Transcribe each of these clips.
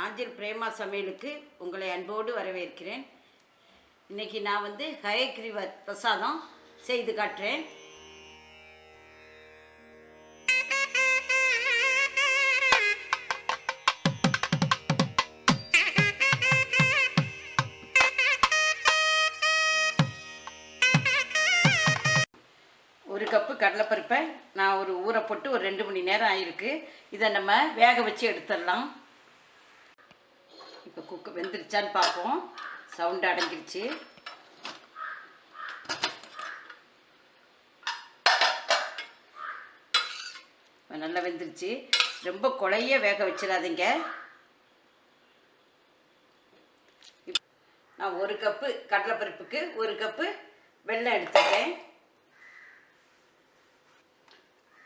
நாஞ்சில் பிரேமா சமையலுக்கு உங்களை அன்போடு வரவேற்கிறேன். இன்றைக்கி நான் ஹயக்ரிவர் பிரசாதம் செய்து காட்டுறேன். ஒரு கப்பு கடலைப்பருப்பை நான் ஊற போட்டு ஒரு 2 மணி நேரம் ஆயிருக்கு. இதை நம்ம வேக வச்சு எடுத்துடலாம். இப்போ குக்கு வெந்துருச்சான்னு பார்ப்போம். சவுண்டு அடங்கிருச்சு. நல்லா வெந்துருச்சு. ரொம்ப குழைய வேக வச்சிடாதீங்க. நான் 1 கப்பு கடலைப்பருப்புக்கு 1 கப்பு வெல்லம் எடுத்துக்கிறேன்.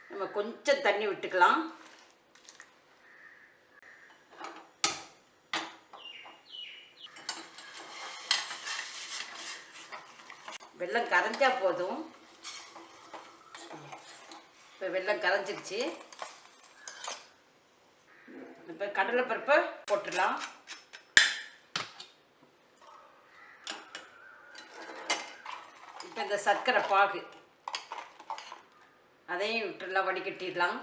நம்ம கொஞ்சம் தண்ணி விட்டுக்கலாம். வெல்லம் கரைஞ்சா போதும். இப்போ வெல்லம் கரைஞ்சிருச்சு. இப்போ கடலைப்பருப்பை போட்டுடலாம். இப்போ இந்த சர்க்கரை பாகு அதையும் விட்டுடலாம், வடிகட்டிடலாம்.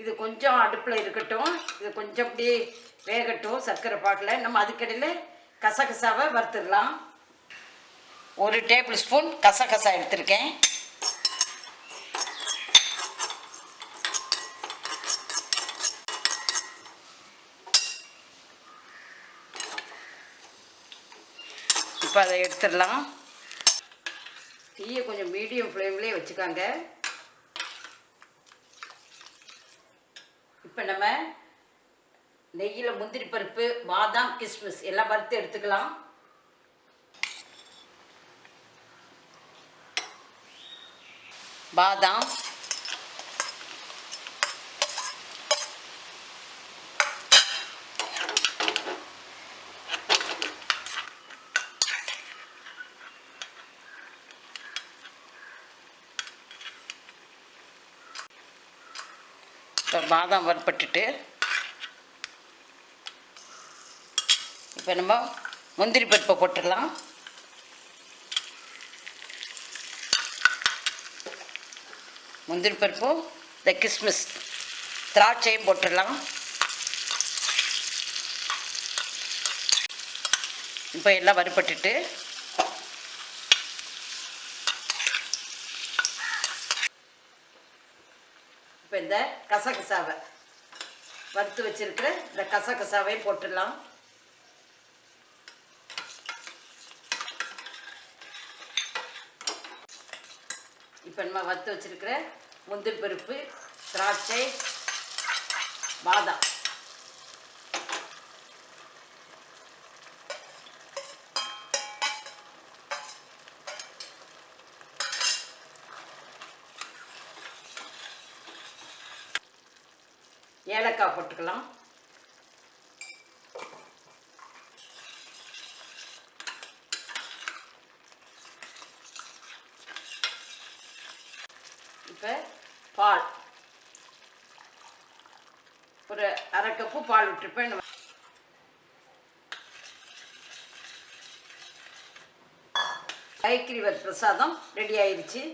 இது கொஞ்சம் அடுப்பில் இருக்கட்டும். இது கொஞ்சம் அப்படியே வேகட்டும் சர்க்கரை பாகில். நம்ம அதுக்கடையில் கசகசாவை வறுத்துடலாம். 1 டேபிள் ஸ்பூன் கசகசா எடுத்திருக்கேன். இப்போ அதை எடுத்துடலாம். தீயை கொஞ்சம் மீடியம் ஃப்ளேம்லேயே வச்சுக்காங்க. இப்போ நம்ம நெய்யில் முந்திரி பருப்பு, பாதாம், கிஸ்மிஸ் எல்லாம் வறுத்து எடுத்துக்கலாம். பாதாம், பாதாம் வறுப்பட்டுட்டு இப்போ நம்ம முந்திரி பருப்பை போட்டுடலாம். முந்திரி பருப்பும் இந்த கிஸ்மிஸ் திராட்சையும் போட்டுடலாம். இப்போ எல்லாம் வறுப்பட்டுட்டு இப்போ இந்த கசகசாவை வறுத்து வச்சிருக்கிற இந்த கசகசாவையும் போட்டுடலாம். இப்போ நம்ம வறுத்து வச்சிருக்கிற முந்திரி பருப்பு, திராட்சை, பாதாம் ஏலக்காய் போட்டுக்கலாம். இப்போ பால் ஒரு 1/2 கப்பு பால் விட்டுருப்பேன். ஹயக்ரிவர் பிரசாதம் ரெடி ஆயிடுச்சு.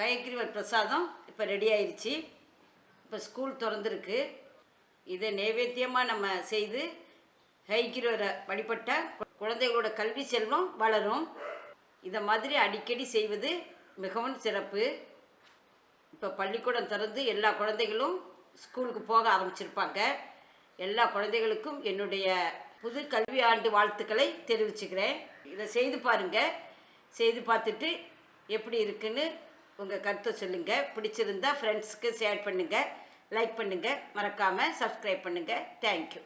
ஹயக்ரிவர் பிரசாதம் இப்போ ரெடி ஆயிடுச்சு. இப்போ ஸ்கூல் திறந்துருக்கு. இதை நைவேத்தியமாக நம்ம செய்து ஹயக்ரிவரை வழிபட்ட குழந்தைகளோட கல்வி செல்வம் வளரும். இதை மாதிரி அடிக்கடி செய்வது மிகவும் சிறப்பு. இப்போ பள்ளிக்கூடம் திறந்து எல்லா குழந்தைகளும் ஸ்கூலுக்கு போக ஆரம்பிச்சிருப்பாங்க. எல்லா குழந்தைகளுக்கும் என்னுடைய புது கல்வி ஆண்டு வாழ்த்துக்களை தெரிவிச்சுக்கிறேன். இதை செய்து பாருங்கள். செய்து பார்த்துட்டு எப்படி இருக்குன்னு உங்கள் கருத்தை சொல்லுங்கள். பிடிச்சிருந்தா ஃப்ரெண்ட்ஸுக்கு ஷேர் பண்ணுங்கள், லைக் பண்ணுங்கள், மறக்காமல் சப்ஸ்கிரைப் பண்ணுங்கள். தேங்க்யூ.